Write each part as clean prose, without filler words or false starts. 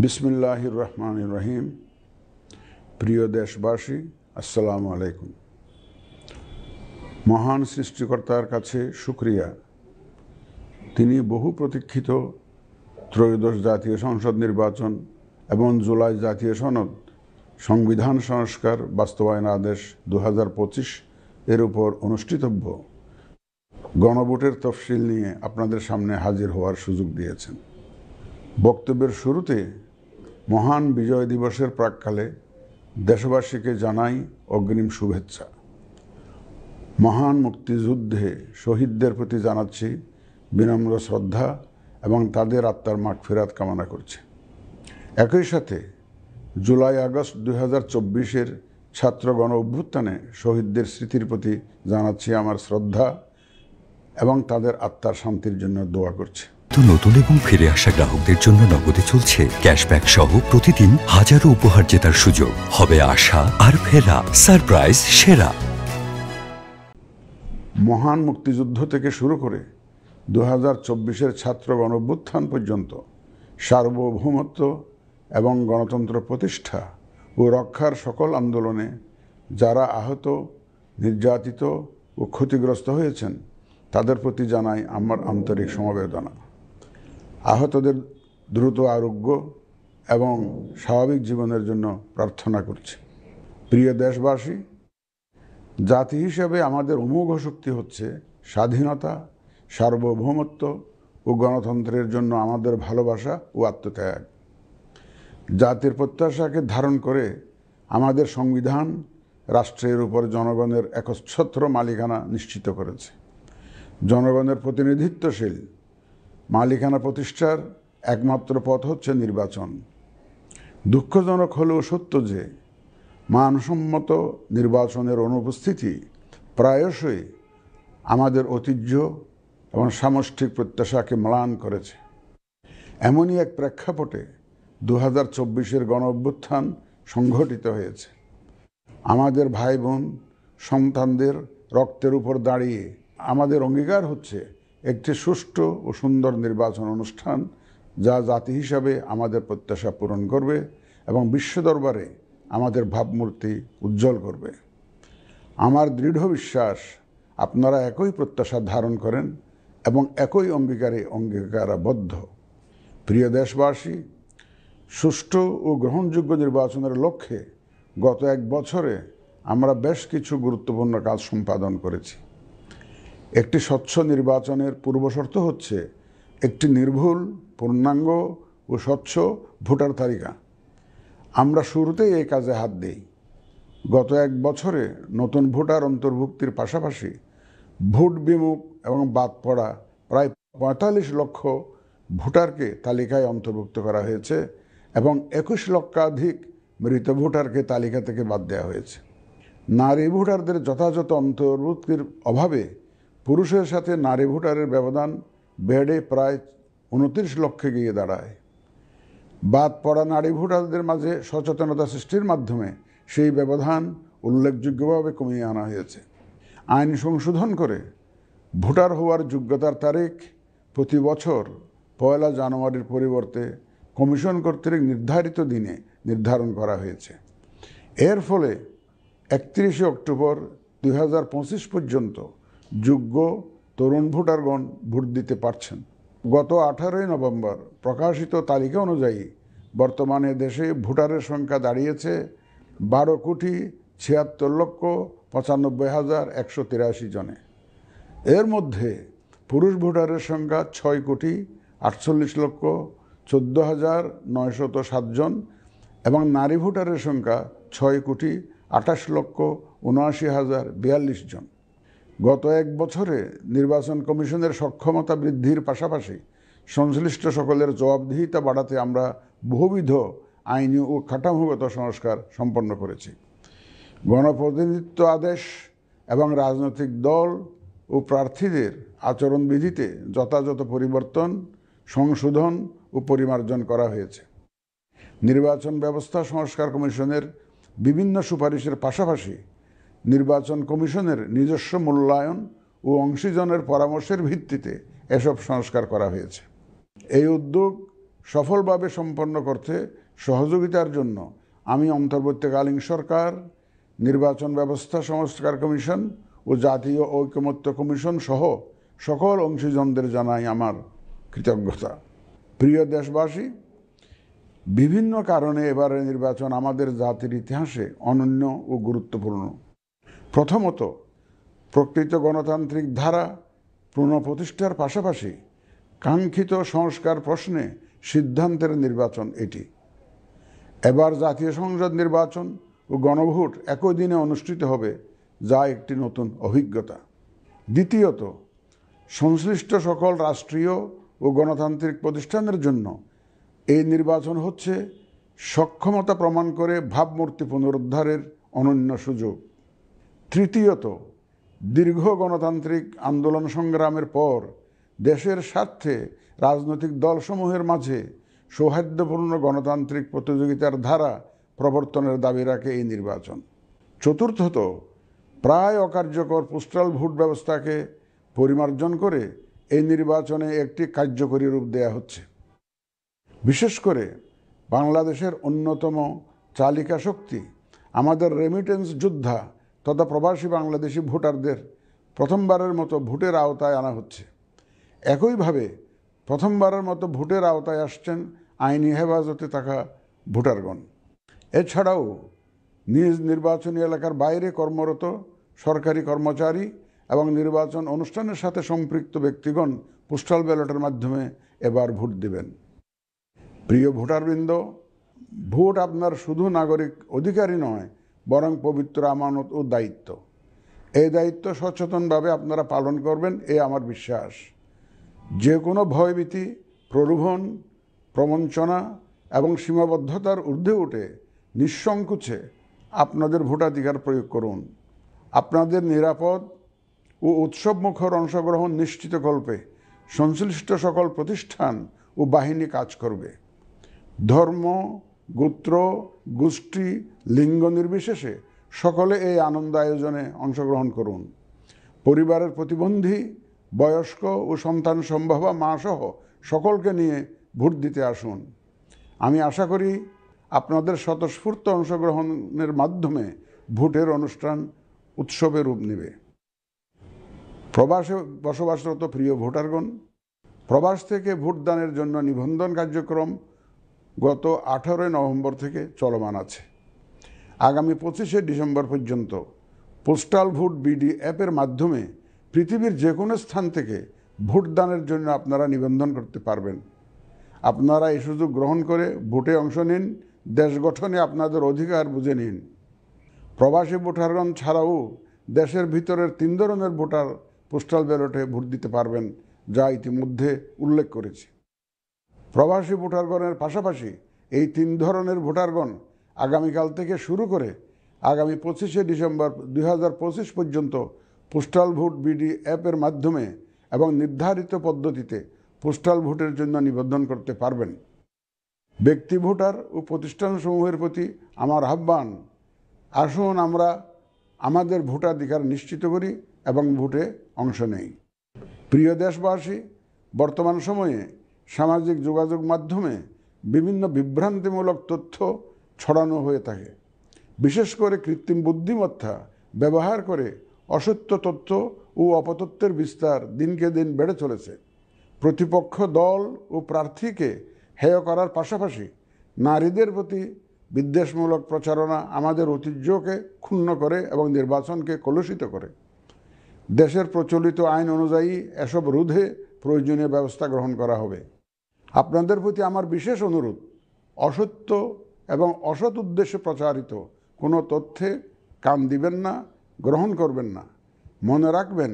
বিসমিল্লাহির রহমানির রহিম। প্রিয় দেশবাসী, আসসালামু আলাইকুম। মহান সৃষ্টিকর্তার কাছে শুকরিয়া, তিনি বহু প্রতীক্ষিত ত্রয়োদশ জাতীয় সংসদ নির্বাচন এবং জুলাই জাতীয় সনদ সংবিধান সংস্কার বাস্তবায়ন আদেশ 2025 এর উপর অনুষ্ঠিতব্য গণভোটের তফসিল নিয়ে আপনাদের সামনে হাজির হওয়ার সুযোগ দিয়েছেন। বক্তব্যের শুরুতে মহান বিজয় দিবসের প্রাক্কালে দেশবাসীকে জানাই অগ্রিম শুভেচ্ছা। মহান মুক্তিযুদ্ধে শহীদদের প্রতি জানাচ্ছি বিনম্র শ্রদ্ধা এবং তাদের আত্মার মাগফিরাত কামনা করছি। একই সাথে জুলাই আগস্ট 2024-এর ছাত্র গণ অভ্যুত্থানে শহীদদের স্মৃতির প্রতি জানাচ্ছি আমার শ্রদ্ধা এবং তাদের আত্মার শান্তির জন্য দোয়া করছি। নতুন এবং ফিরে আসা গ্রাহকদের জন্য নগদে চলছে ক্যাশব্যাক সহ প্রতিদিন হাজারো উপহার জেতার সুযোগ। হবে আশা আর ফেরা, সারপ্রাইজ সেরা। মহান মুক্তিযুদ্ধ থেকে শুরু করে 2024-এর ছাত্র গণ অভ্যুত্থান পর্যন্ত সার্বভৌমত্ব এবং গণতন্ত্র প্রতিষ্ঠা ও রক্ষার সকল আন্দোলনে যারা আহত, নির্যাতিত ও ক্ষতিগ্রস্ত হয়েছেন তাদের প্রতি জানাই আমার আন্তরিক সমবেদনা। আহতদের দ্রুত আরোগ্য এবং স্বাভাবিক জীবনের জন্য প্রার্থনা করছি। প্রিয় দেশবাসী, জাতি হিসেবে আমাদের অমোঘ শক্তি হচ্ছে স্বাধীনতা, সার্বভৌমত্ব ও গণতন্ত্রের জন্য আমাদের ভালোবাসা ও আত্মত্যাগ। জাতির প্রত্যাশাকে ধারণ করে আমাদের সংবিধান রাষ্ট্রের উপর জনগণের একচ্ছত্র মালিকানা নিশ্চিত করেছে। জনগণের প্রতিনিধিত্বশীল মালিকানা প্রতিষ্ঠার একমাত্র পথ হচ্ছে নির্বাচন। দুঃখজনক হলেও সত্য যে মানসম্মত নির্বাচনের অনুপস্থিতি প্রায়শই আমাদের ঐতিহ্য এবং সামষ্টিক প্রত্যাশাকে ম্লান করেছে। এমনই এক প্রেক্ষাপটে 2024-এর গণ অভ্যুত্থান সংঘটিত হয়েছে। আমাদের ভাই বোন সন্তানদের রক্তের উপর দাঁড়িয়ে আমাদের অঙ্গীকার হচ্ছে একটি সুষ্ঠু ও সুন্দর নির্বাচন অনুষ্ঠান, যা জাতি হিসাবে আমাদের প্রত্যাশা পূরণ করবে এবং বিশ্ব দরবারে আমাদের ভাবমূর্তি উজ্জ্বল করবে। আমার দৃঢ় বিশ্বাস আপনারা একই প্রত্যাশা ধারণ করেন এবং একই অঙ্গীকারাবদ্ধ। প্রিয় দেশবাসী, সুষ্ঠু ও গ্রহণযোগ্য নির্বাচনের লক্ষ্যে গত এক বছরে আমরা বেশ কিছু গুরুত্বপূর্ণ কাজ সম্পাদন করেছি। একটি স্বচ্ছ নির্বাচনের পূর্বশর্ত হচ্ছে একটি নির্ভুল, পূর্ণাঙ্গ ও স্বচ্ছ ভোটার তালিকা। আমরা শুরুতেই এই কাজে হাত দিই। গত এক বছরে নতুন ভোটার অন্তর্ভুক্তির পাশাপাশি ভোট বিমুখ এবং বাদ পড়া প্রায় 45 লক্ষ ভোটারকে তালিকায় অন্তর্ভুক্ত করা হয়েছে এবং 21 লক্ষাধিক মৃত ভোটারকে তালিকা থেকে বাদ দেওয়া হয়েছে। নারী ভোটারদের যথাযথ অন্তর্ভুক্তির অভাবে পুরুষের সাথে নারী ভোটারের ব্যবধান বেড়ে প্রায় 29 লক্ষে গিয়ে দাঁড়ায়। বাদ পড়া নারী ভোটারদের মাঝে সচেতনতা সৃষ্টির মাধ্যমে সেই ব্যবধান উল্লেখযোগ্যভাবে কমিয়ে আনা হয়েছে। আইন সংশোধন করে ভোটার হওয়ার যোগ্যতার তারিখ প্রতি বছর 1 জানুয়ারির পরিবর্তে কমিশন কর্তৃক নির্ধারিত দিনে নির্ধারণ করা হয়েছে। এর ফলে 31 অক্টোবর 2025 পর্যন্ত যোগ্য তরুণ ভোটারগণ ভোট দিতে পারছেন। গত 18 নভেম্বর প্রকাশিত তালিকা অনুযায়ী বর্তমানে দেশে ভোটারের সংখ্যা দাঁড়িয়েছে 12,76,95,183 জনে। এর মধ্যে পুরুষ ভোটারের সংখ্যা 6,48,14,907 জন এবং নারী ভোটারের সংখ্যা 6,28,79,042 জন। গত এক বছরে নির্বাচন কমিশনের সক্ষমতা বৃদ্ধির পাশাপাশি সংশ্লিষ্ট সকলের জবাবদিহিতা বাড়াতে আমরা বহুবিধ আইনি ও কাঠামোগত সংস্কার সম্পন্ন করেছি। গণপ্রতিনিধিত্ব আদেশ এবং রাজনৈতিক দল ও প্রার্থীদের আচরণবিধিতে যথাযথ পরিবর্তন, সংশোধন ও পরিমার্জন করা হয়েছে। নির্বাচন ব্যবস্থা সংস্কার কমিশনের বিভিন্ন সুপারিশের পাশাপাশি নির্বাচন কমিশনের নিজস্ব মূল্যায়ন ও অংশীজনের পরামর্শের ভিত্তিতে এসব সংস্কার করা হয়েছে। এই উদ্যোগ সফলভাবে সম্পন্ন করতে সহযোগিতার জন্য আমি অন্তর্বর্তীকালীন সরকার, নির্বাচন ব্যবস্থা সংস্কার কমিশন ও জাতীয় ঐকমত্য কমিশন সহ সকল অংশীজনদের জানাই আমার কৃতজ্ঞতা। প্রিয় দেশবাসী, বিভিন্ন কারণে এবারের নির্বাচন আমাদের জাতির ইতিহাসে অনন্য ও গুরুত্বপূর্ণ। প্রথমত, প্রকৃত গণতান্ত্রিক ধারা পুনঃপ্রতিষ্ঠার পাশাপাশি কাঙ্ক্ষিত সংস্কার প্রশ্নে সিদ্ধান্তের নির্বাচন এটি। এবার জাতীয় সংসদ নির্বাচন ও গণভোট একই দিনে অনুষ্ঠিত হবে, যা একটি নতুন অভিজ্ঞতা। দ্বিতীয়ত, সংশ্লিষ্ট সকল রাষ্ট্রীয় ও গণতান্ত্রিক প্রতিষ্ঠানের জন্য এই নির্বাচন হচ্ছে সক্ষমতা প্রমাণ করে ভাবমূর্তি পুনরুদ্ধারের অনন্য সুযোগ। তৃতীয়ত, দীর্ঘ গণতান্ত্রিক আন্দোলন সংগ্রামের পর দেশের স্বার্থে রাজনৈতিক দলসমূহের মাঝে সৌহার্দ্যপূর্ণ গণতান্ত্রিক প্রতিযোগিতার ধারা প্রবর্তনের দাবি রাখে এই নির্বাচন। চতুর্থত, প্রায় অকার্যকর পোস্টাল ভোট ব্যবস্থাকে পরিমার্জন করে এই নির্বাচনে একটি কার্যকরী রূপ দেয়া হচ্ছে। বিশেষ করে বাংলাদেশের অন্যতম চালিকা শক্তি আমাদের রেমিটেন্স যোদ্ধা তথা প্রবাসী বাংলাদেশি ভোটারদের প্রথমবারের মতো ভোটের আওতায় আনা হচ্ছে। একইভাবে প্রথমবারের মতো ভোটের আওতায় আসছেন আইনি হেফাজতে থাকা ভোটারগণ। এছাড়াও নিজ নির্বাচনী এলাকার বাইরে কর্মরত সরকারি কর্মচারী এবং নির্বাচন অনুষ্ঠানের সাথে সম্পৃক্ত ব্যক্তিগণ পোস্টাল ব্যালটের মাধ্যমে এবার ভোট দেবেন। প্রিয় ভোটারবৃন্দ, ভোট আপনার শুধু নাগরিক অধিকারই নয়, বরং পবিত্র আমানত ও দায়িত্ব। এই দায়িত্ব সচেতনভাবে আপনারা পালন করবেন, এ আমার বিশ্বাস। যে কোনো ভয়ভীতি, প্রলোভন, প্রবঞ্চনা এবং সীমাবদ্ধতার ঊর্ধ্বে উঠে নিঃসংকোচে আপনাদের ভোটাধিকার প্রয়োগ করুন। আপনাদের নিরাপদ ও উৎসবমুখর অংশগ্রহণ নিশ্চিতকল্পে সংশ্লিষ্ট সকল প্রতিষ্ঠান ও বাহিনী কাজ করবে। ধর্ম, গোত্র, গোষ্ঠী, লিঙ্গ নির্বিশেষে সকলে এই আনন্দ আয়োজনে অংশগ্রহণ করুন। পরিবারের প্রতিবন্ধী, বয়স্ক ও সন্তান সম্ভবা মা সহ সকলকে নিয়ে ভোট দিতে আসুন। আমি আশা করি আপনাদের স্বতঃস্ফূর্ত অংশগ্রহণের মাধ্যমে ভোটের অনুষ্ঠান উৎসবে রূপ নেবে। প্রবাসে বসবাসরত প্রিয় ভোটারগণ, প্রবাস থেকে ভোটদানের জন্য নিবন্ধন কার্যক্রম গত 18 নভেম্বর থেকে চলমান আছে। আগামী 25 ডিসেম্বর পর্যন্ত পোস্টাল ভোট বিডি অ্যাপের মাধ্যমে পৃথিবীর যে কোনো স্থান থেকে ভোটদানের জন্য আপনারা নিবন্ধন করতে পারবেন। আপনারা এই সুযোগ গ্রহণ করে ভোটে অংশ নিন, দেশ গঠনে আপনাদের অধিকার বুঝে নিন। প্রবাসী ভোটারগণ ছাড়াও দেশের ভিতরের 3 ধরনের ভোটার পোস্টাল ব্যালটে ভোট দিতে পারবেন, যা ইতিমধ্যে উল্লেখ করেছি। প্রবাসী ভোটারগণের পাশাপাশি এই 3 ধরনের ভোটারগণ আগামীকাল থেকে শুরু করে আগামী 25 ডিসেম্বর 2025 পর্যন্ত পোস্টাল ভোট বিডি অ্যাপের মাধ্যমে এবং নির্ধারিত পদ্ধতিতে পোস্টাল ভোটের জন্য নিবন্ধন করতে পারবেন। ব্যক্তি ভোটার ও প্রতিষ্ঠানসমূহের প্রতি আমার আহ্বান, আসুন আমরা আমাদের ভোটাধিকার নিশ্চিত করি এবং ভোটে অংশ নেই। প্রিয় দেশবাসী, বর্তমান সময়ে সামাজিক যোগাযোগ মাধ্যমে বিভিন্ন বিভ্রান্তিমূলক তথ্য ছড়ানো হয়ে থাকে। বিশেষ করে কৃত্রিম বুদ্ধিমত্তা ব্যবহার করে অসত্য তথ্য ও অপতথ্যের বিস্তার দিনকে দিন বেড়ে চলেছে। প্রতিপক্ষ দল ও প্রার্থীকে হেয় করার পাশাপাশি নারীদের প্রতি বিদ্বেষমূলক প্রচারণা আমাদের ঐতিহ্যকে ক্ষুণ্ণ করে এবং নির্বাচনকে কলুষিত করে। দেশের প্রচলিত আইন অনুযায়ী এসব রোধে প্রয়োজনীয় ব্যবস্থা গ্রহণ করা হবে। আপনাদের প্রতি আমার বিশেষ অনুরোধ, অসত্য এবং অসৎ উদ্দেশ্যে প্রচারিত কোনো তথ্যে কান দিবেন না, গ্রহণ করবেন না। মনে রাখবেন,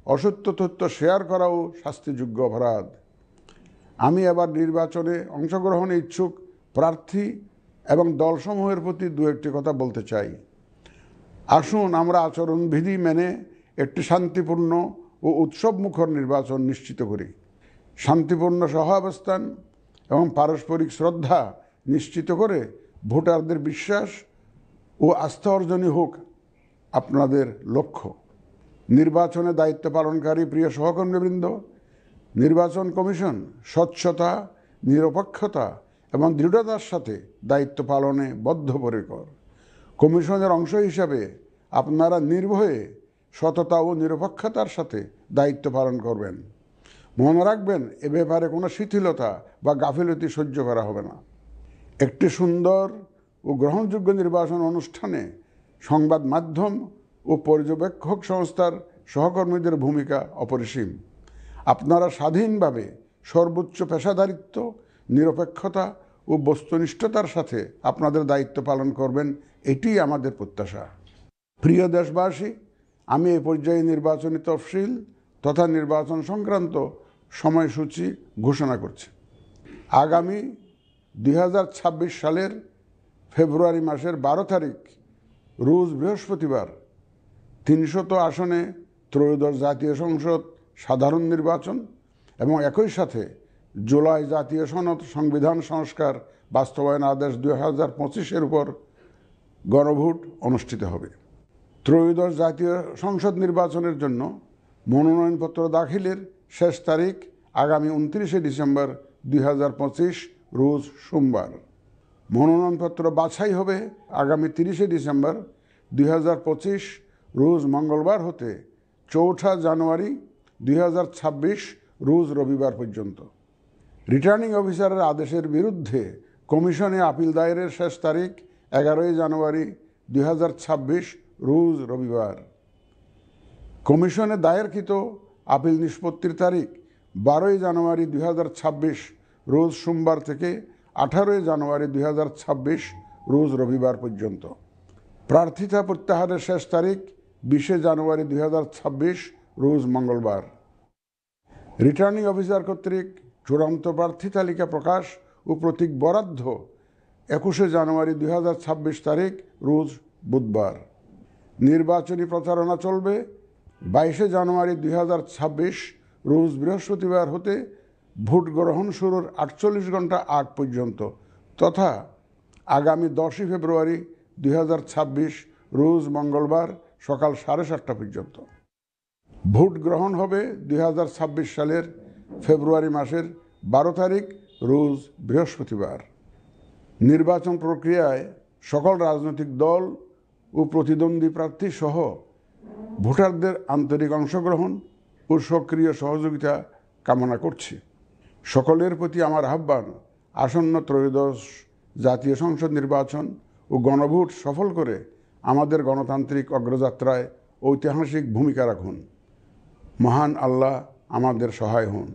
অসত্য তথ্য শেয়ার করাও শাস্তিযোগ্য অপরাধ। আমি এবার নির্বাচনে অংশগ্রহণে ইচ্ছুক প্রার্থী এবং দলসমূহের প্রতি 2-1টি কথা বলতে চাই। আসুন আমরা আচরণবিধি মেনে একটি শান্তিপূর্ণ ও উৎসবমুখর নির্বাচন নিশ্চিত করি। শান্তিপূর্ণ সহাবস্থান এবং পারস্পরিক শ্রদ্ধা নিশ্চিত করে ভোটারদের বিশ্বাস ও আস্থা অর্জনই হোক আপনাদের লক্ষ্য। নির্বাচনে দায়িত্ব পালনকারী প্রিয় সহকর্মীবৃন্দ, নির্বাচন কমিশন স্বচ্ছতা, নিরপেক্ষতা এবং দৃঢ়তার সাথে দায়িত্ব পালনে বদ্ধপরিকর। কমিশনের অংশ হিসাবে আপনারা নির্ভয়ে সততা ও নিরপেক্ষতার সাথে দায়িত্ব পালন করবেন। মনে রাখবেন, এ ব্যাপারে কোনো শিথিলতা বা গাফিলতি সহ্য করা হবে না। একটি সুন্দর ও গ্রহণযোগ্য নির্বাচন অনুষ্ঠানে সংবাদ মাধ্যম ও পর্যবেক্ষক সংস্থার সহকর্মীদের ভূমিকা অপরিসীম। আপনারা স্বাধীনভাবে সর্বোচ্চ পেশাদারিত্ব, নিরপেক্ষতা ও বস্তুনিষ্ঠতার সাথে আপনাদের দায়িত্ব পালন করবেন, এটিই আমাদের প্রত্যাশা। প্রিয় দেশবাসী, আমি এ পর্যায়ে নির্বাচনী তফসিল তথা নির্বাচন সংক্রান্ত সময়সূচি ঘোষণা করছি। আগামী 2026 সালের ফেব্রুয়ারি মাসের 12 তারিখ রোজ বৃহস্পতিবার 300 আসনে ত্রয়োদশ জাতীয় সংসদ সাধারণ নির্বাচন এবং একই সাথে জুলাই জাতীয় সনদ সংবিধান সংস্কার বাস্তবায়ন আদেশ 2025-এর উপর গণভোট অনুষ্ঠিত হবে। ত্রয়োদশ জাতীয় সংসদ নির্বাচনের জন্য মনোনয়নপত্র দাখিলের শেষ তারিখ আগামী 29 ডিসেম্বর 2025 রোজ সোমবার। মনোনয়নপত্র বাছাই হবে আগামী 30 ডিসেম্বর 2025 রোজ মঙ্গলবার হতে 4 জানুয়ারি 2026 রোজ রবিবার পর্যন্ত। রিটার্নিং অফিসারের আদেশের বিরুদ্ধে কমিশনে আপিল দায়েরের শেষ তারিখ 11 জানুয়ারি 2026 রোজ রবিবার। কমিশনে দায়েরকৃত আপিল নিষ্পত্তির তারিখ 12 জানুয়ারি 2026 রোজ সোমবার থেকে 18 জানুয়ারি 2026 রোজ রবিবার পর্যন্ত। প্রার্থিতা প্রত্যাহারের শেষ তারিখ 20 জানুয়ারি 2026 রোজ মঙ্গলবার। রিটার্নিং অফিসার কর্তৃক চূড়ান্ত প্রার্থী তালিকা প্রকাশ ও প্রতীক বরাদ্দ 21 জানুয়ারি 2026 তারিখ রোজ বুধবার। নির্বাচনী প্রচারণা চলবে 22 জানুয়ারি 2026 রোজ বৃহস্পতিবার হতে ভোট গ্রহণ শুরুর 48 ঘন্টা আগ পর্যন্ত তথা আগামী 10 ফেব্রুয়ারি 2026 রোজ মঙ্গলবার সকাল 7:30 পর্যন্ত। ভোট গ্রহণ হবে 2026 সালের ফেব্রুয়ারি মাসের 12 তারিখ রোজ বৃহস্পতিবার। নির্বাচন প্রক্রিয়ায় সকল রাজনৈতিক দল ও প্রতিদ্বন্দ্বী প্রার্থী সহ ভোটারদের আন্তরিক অংশগ্রহণ ও সক্রিয় সহযোগিতা কামনা করছি। সকলের প্রতি আমার আহ্বান, আসন্ন ত্রয়োদশ জাতীয় সংসদ নির্বাচন ও গণভোট সফল করে আমাদের গণতান্ত্রিক অগ্রযাত্রায় ঐতিহাসিক ভূমিকা রাখুন। মহান আল্লাহ আমাদের সহায় হন।